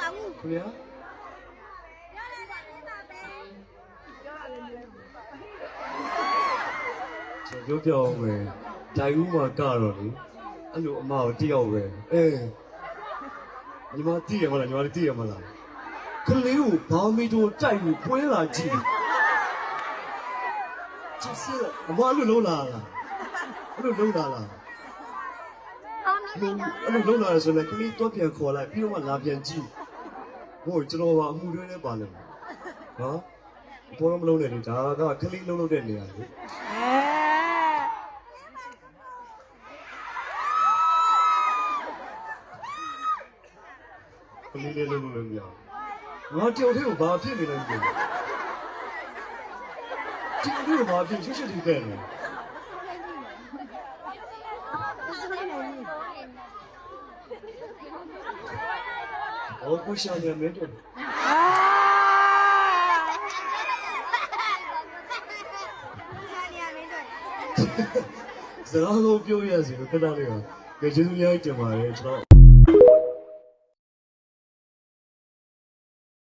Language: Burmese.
ခင်ဗျာကျွန်တော်ပြောအောင်ပဲဒိုင်ဦးမှာကတော့လေအဲ့လိုအမကိုတယောက်ပဲညီမသိရမလားညီမသိရမလားကလေးကိုဘာမီတို့တိုက်ပြီးပွဲလာကြည့်ကျစအမအဲ့လိုလုံးလာလားအဲ့လိုလုံးလာလားအဲ့လိုလုံးလာဆိုလည်းကလေးတော့ပြန်ခေါ်လိုက်ပြီးတော့မှလာပြန်ကြည့်ဟိုကျွန်တော်ကအမှုတွဲနဲ့ပါလို့နော်ဘောလုံးမလုံးနဲ့လေဒါကကလေးလုံးတဲ့နေရာလေကလေးလေးလုံးလို့မရငါတယောက်တည်းကိုဘာဖြစ်နေလဲမသိဘူးဒီလိုဘာဖြစ်ချွတ်ချွတ်ဒီတဲ့နေ哦，不想念没得。စကားကိုပြောရစီလို့ခဏလေးကကျေးဇူးများကြီးတင်ပါတယ်ကျွန်တော်